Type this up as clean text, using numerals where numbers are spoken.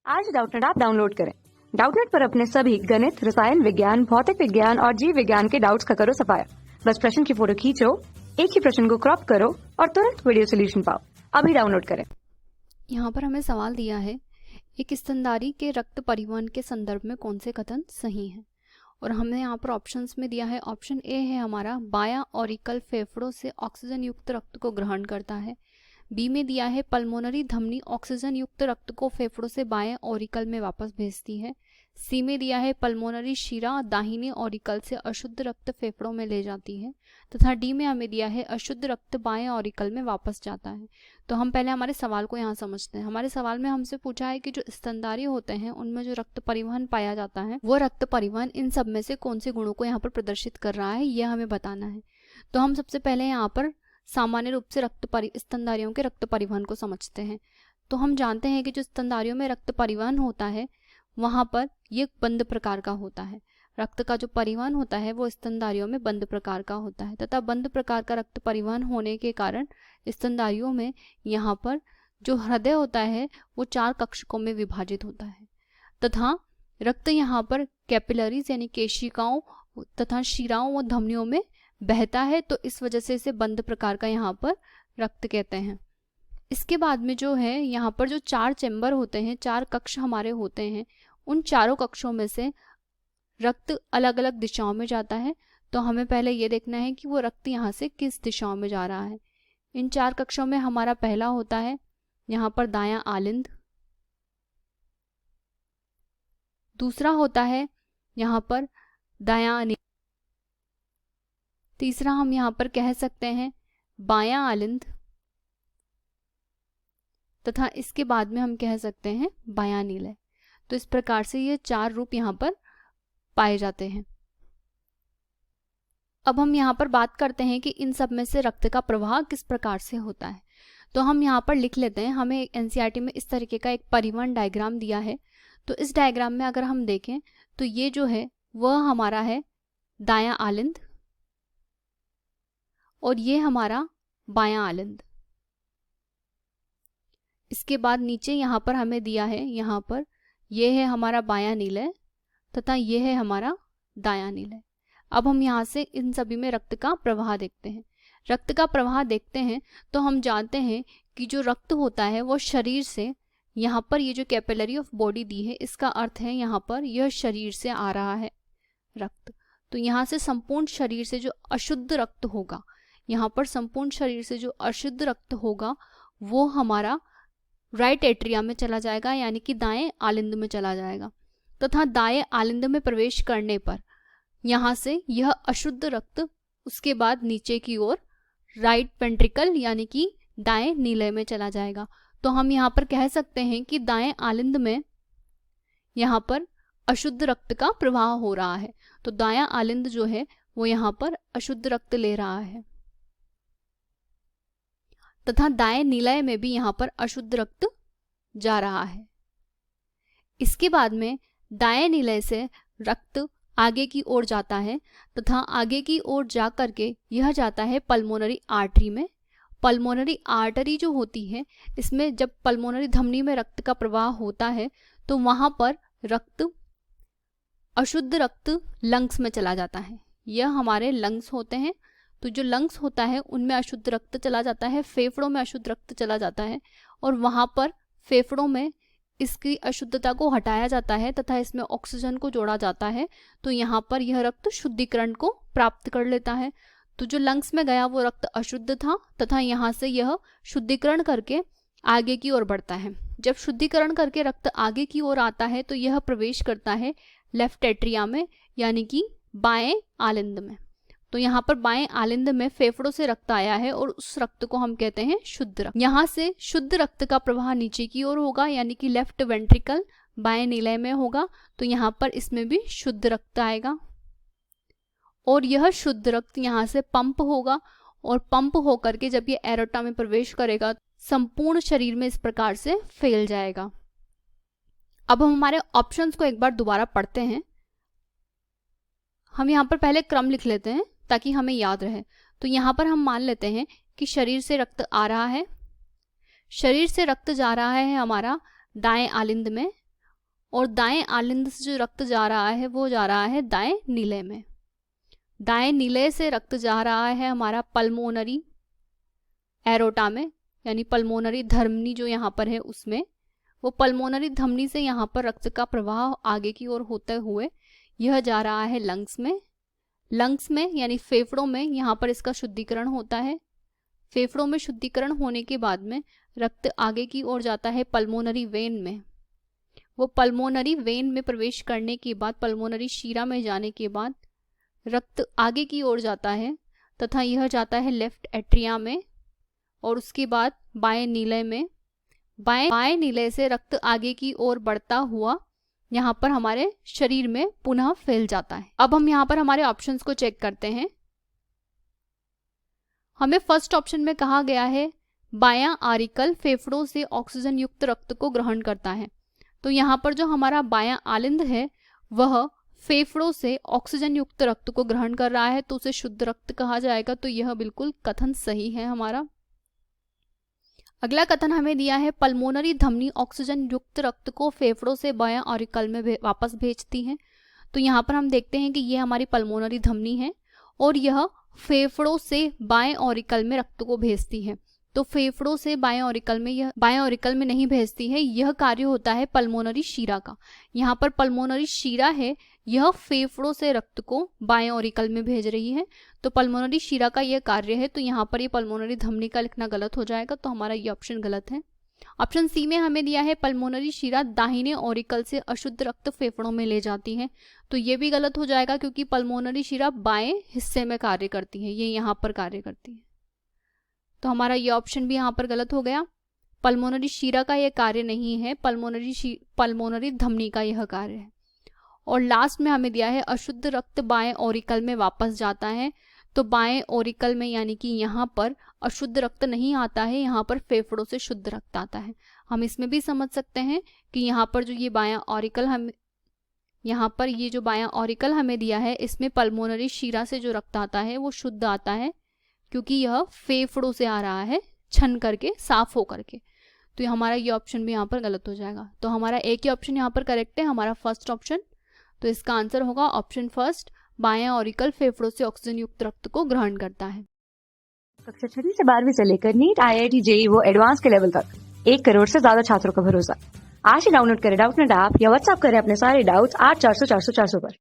आज Doubtnut app download करें। Doubtnut पर अपने सभी गणित, रसायन विज्ञान, भौतिक विज्ञान और जीव विज्ञान के डाउट्स का करो सफाया। बस प्रश्न की फोटो खींचो, एक ही प्रश्न को क्रॉप करो और तुरंत वीडियो सोल्यूशन पाओ। अभी डाउनलोड करें। यहाँ पर हमें सवाल दिया है, एक स्तनधारी के रक्त परिवहन के संदर्भ में कौन से कथन सही हैं। और हमने यहाँ पर ऑप्शंस में दिया है, ऑप्शन ए है हमारा बायां ऑरिकल फेफड़ों से ऑक्सीजन युक्त रक्त को ग्रहण करता है। बी में दिया है पल्मोनरी धमनी ऑक्सीजन युक्त रक्त को फेफड़ों से बाएं ऑरिकल में वापस भेजती है। सी में दिया है पल्मोनरी शिरा दाहिने ऑरिकल से अशुद्ध रक्त फेफड़ों में ले जाती है। तथा डी में हमें दिया है अशुद्ध रक्त बाएं ऑरिकल में वापस जाता है। तो हम पहले हमारे सवाल को यहाँ समझते हैं। हमारे सवाल में हमसे पूछा है कि जो स्तनधारी होते हैं उनमें जो रक्त परिवहन पाया जाता है वो रक्त परिवहन इन सब में से कौन से गुणों को यहाँ पर प्रदर्शित कर रहा है, यह हमें बताना है। तो हम सबसे पहले यहाँ पर सामान्य रूप से स्तनधारियों के रक्त परिवहन को समझते हैं। तो हम जानते हैं कि जो स्तनधारियों में रक्त परिवहन होता है वहाँ पर ये बंद प्रकार का होता है। रक्त का जो परिवहन होता है वो स्तनधारियों में बंद प्रकार का होता है तथा बंद प्रकार का रक्त परिवहन होने के कारण स्तनधारियों में यहाँ पर जो हृदय होता है वो 4 कक्षकों में विभाजित होता है तथा रक्त यहाँ पर कैपिलरीज यानी केशिकाओं तथा शिराओं व धमनियों में बहता है। तो इस वजह से इसे बंद प्रकार का यहाँ पर रक्त कहते हैं। इसके बाद में जो है यहाँ पर जो 4 चैम्बर होते हैं, 4 कक्ष हमारे होते हैं, उन चारों कक्षों में से रक्त अलग अलग दिशाओं में जाता है। तो हमें पहले ये देखना है कि वो रक्त यहाँ से किस दिशाओं में जा रहा है। इन 4 कक्षों में हमारा पहला होता है यहाँ पर दायां आलिंद, दूसरा होता है यहाँ पर दायां, तीसरा हम यहाँ पर कह सकते हैं बायां आलिंद तथा इसके बाद में हम कह सकते हैं बायां नीलय। तो इस प्रकार से ये 4 रूप यहाँ पर पाए जाते हैं। अब हम यहाँ पर बात करते हैं कि इन सब में से रक्त का प्रवाह किस प्रकार से होता है। तो हम यहाँ पर लिख लेते हैं, हमें एनसीईआरटी में इस तरीके का एक परिवहन डायग्राम दिया है। तो इस डायग्राम में अगर हम देखें तो ये जो है वह हमारा है दायां आलिंद और ये हमारा बायां आलिंद। इसके बाद नीचे यहाँ पर हमें दिया है, यहाँ पर ये है हमारा बायां नीलय तथा ये है हमारा दायां नीलय। अब हम यहाँ से इन सभी में रक्त का प्रवाह देखते हैं। रक्त का प्रवाह देखते हैं तो हम जानते हैं कि जो रक्त होता है वो शरीर से, यहाँ पर ये जो कैपिलरी ऑफ बॉडी दी है इसका अर्थ है यहाँ पर यह शरीर से आ रहा है रक्त। तो यहाँ से संपूर्ण शरीर से जो अशुद्ध रक्त होगा, यहाँ पर संपूर्ण शरीर से जो अशुद्ध रक्त होगा वो हमारा राइट एट्रिया में चला जाएगा यानी कि दाएं आलिंद में चला जाएगा तथा दाएं आलिंद में प्रवेश करने पर यहाँ से यह अशुद्ध रक्त उसके बाद नीचे की ओर राइट वेंट्रिकल यानी कि दाएं नीलय में चला जाएगा। तो हम यहाँ पर कह सकते हैं कि दाएं आलिंद में यहाँ पर अशुद्ध रक्त का प्रवाह हो रहा है। तो दायां आलिंद जो है वो यहाँ पर अशुद्ध रक्त ले रहा है तथा दाएं नीलय में भी यहाँ पर अशुद्ध रक्त जा रहा है। इसके बाद में दाएं नीलय से रक्त आगे की ओर जाता है तथा आगे की ओर जा करके यह जाता है पल्मोनरी आर्टरी में। पल्मोनरी आर्टरी जो होती है इसमें जब पल्मोनरी धमनी में रक्त का प्रवाह होता है तो वहाँ पर रक्त अशुद्ध रक्त लंग्स में चला जाता है। यह हमारे लंग्स होते हैं। तो जो लंग्स होता है उनमें अशुद्ध रक्त चला जाता है, फेफड़ों में अशुद्ध रक्त चला जाता है और वहाँ पर फेफड़ों में इसकी अशुद्धता को हटाया जाता है तथा इसमें ऑक्सीजन को जोड़ा जाता है। तो यहाँ पर यह रक्त शुद्धिकरण को प्राप्त कर लेता है। तो जो लंग्स में गया वो रक्त अशुद्ध था तथा यहाँ से यह शुद्धिकरण करके आगे की ओर बढ़ता है। जब शुद्धिकरण करके रक्त आगे की ओर आता है तो यह प्रवेश करता है लेफ्ट एट्रिया में यानी कि बाएं आलिंद में। तो यहाँ पर बाएं आलिंद में फेफड़ों से रक्त आया है और उस रक्त को हम कहते हैं शुद्ध रक्त। यहाँ से शुद्ध रक्त का प्रवाह नीचे की ओर होगा यानी कि लेफ्ट वेंट्रिकल बाएं नीलय में होगा। तो यहाँ पर इसमें भी शुद्ध रक्त आएगा और यह शुद्ध रक्त यहाँ से पंप होगा और पंप होकर के जब ये एरोटा में प्रवेश करेगा संपूर्ण शरीर में इस प्रकार से फैल जाएगा। अब हम हमारे ऑप्शंस को एक बार दोबारा पढ़ते हैं। हम यहाँ पर पहले क्रम लिख लेते हैं ताकि हमें याद रहे। तो यहाँ पर हम मान लेते हैं कि शरीर से रक्त आ रहा है, शरीर से रक्त जा रहा है हमारा दाएं आलिंद में और दाएं आलिंद से जो रक्त जा रहा है वो जा रहा है दाएं नीले में। दाएं नीले से रक्त जा रहा है हमारा पल्मोनरी एरोटा में, यानी पल्मोनरी धमनी जो यहाँ पर है उसमें। वो पल्मोनरी धमनी से यहाँ पर रक्त का प्रवाह आगे की ओर होते हुए यह जा रहा है लंग्स में। लंग्स में यानी फेफड़ों में यहाँ पर इसका शुद्धिकरण होता है। फेफड़ों में शुद्धिकरण होने के बाद में रक्त आगे की ओर जाता है पल्मोनरी वेन में। वो पल्मोनरी वेन में प्रवेश करने के बाद, पल्मोनरी शिरा में जाने के बाद रक्त आगे की ओर जाता है तथा यह जाता है लेफ्ट एट्रिया में और उसके बाद बाएं नीले में। बाएं नीले से रक्त आगे की ओर बढ़ता हुआ यहाँ पर हमारे शरीर में पुनः फैल जाता है। अब हम यहाँ पर हमारे ऑप्शंस को चेक करते हैं। हमें फर्स्ट ऑप्शन में कहा गया है बायां आरिकल फेफड़ों से ऑक्सीजन युक्त रक्त को ग्रहण करता है। तो यहाँ पर जो हमारा बायां आलिंद है वह फेफड़ों से ऑक्सीजन युक्त रक्त को ग्रहण कर रहा है, तो उसे शुद्ध रक्त कहा जाएगा। तो यह बिल्कुल कथन सही है हमारा। अगला कथन हमें दिया है पल्मोनरी धमनी ऑक्सीजन युक्त रक्त को फेफड़ों से बायां ऑरिकल में वापस भेजती है। तो यहाँ पर हम देखते हैं कि यह हमारी पल्मोनरी धमनी है और यह फेफड़ों से बाएं ऑरिकल में रक्त को भेजती है। तो फेफड़ों से बाएं ऑरिकल में, यह बाएं ऑरिकल में नहीं भेजती है, यह कार्य होता है पल्मोनरी शिरा का। यहाँ पर पल्मोनरी शिरा है, यह फेफड़ों से रक्त को बाएं ऑरिकल में भेज रही है। तो पल्मोनरी शिरा का यह कार्य है। तो यहाँ पर ये पल्मोनरी धमनी का लिखना गलत हो जाएगा, तो हमारा ये ऑप्शन गलत है। ऑप्शन सी में हमें दिया है पल्मोनरी शिरा दाहिने ऑरिकल से अशुद्ध रक्त फेफड़ों में ले जाती है। तो ये भी गलत हो जाएगा क्योंकि पल्मोनरी शिरा बाएं हिस्से में कार्य करती है, ये यहाँ पर कार्य करती है। तो हमारा ये ऑप्शन भी यहाँ पर गलत हो गया। पल्मोनरी शिरा का यह कार्य नहीं है, पल्मोनरी धमनी का यह कार्य है। और लास्ट में हमें दिया है अशुद्ध रक्त बाएं ऑरिकल में वापस जाता है। तो बाएं ऑरिकल में यानी कि यहाँ पर अशुद्ध रक्त नहीं आता है, यहाँ पर फेफड़ों से शुद्ध रक्त आता है। हम इसमें भी समझ सकते हैं कि यहाँ पर जो ये बायां ऑरिकल हमें दिया है, इसमें पल्मोनरी शिरा से जो रक्त आता है वो शुद्ध आता है क्योंकि यह फेफड़ों से आ रहा है छन करके, साफ हो करके। तो हमारा ये ऑप्शन भी यहाँ पर गलत हो जाएगा। तो हमारा एक ही ऑप्शन यहाँ पर करेक्ट है, हमारा फर्स्ट ऑप्शन। तो इसका आंसर होगा ऑप्शन फर्स्ट, बायां ऑरिकल फेफड़ों से ऑक्सीजन युक्त रक्त को ग्रहण करता है। कक्षा 6 से 12वीं से लेकर नीट, IIT, JEE वो एडवांस के लेवल तक 1 करोड़ से ज्यादा छात्रों का भरोसा। आज ही डाउनलोड करें डाउटनेट ऐप या व्हाट्सएप करें अपने सारे डाउट्स 8400 400 400 पर।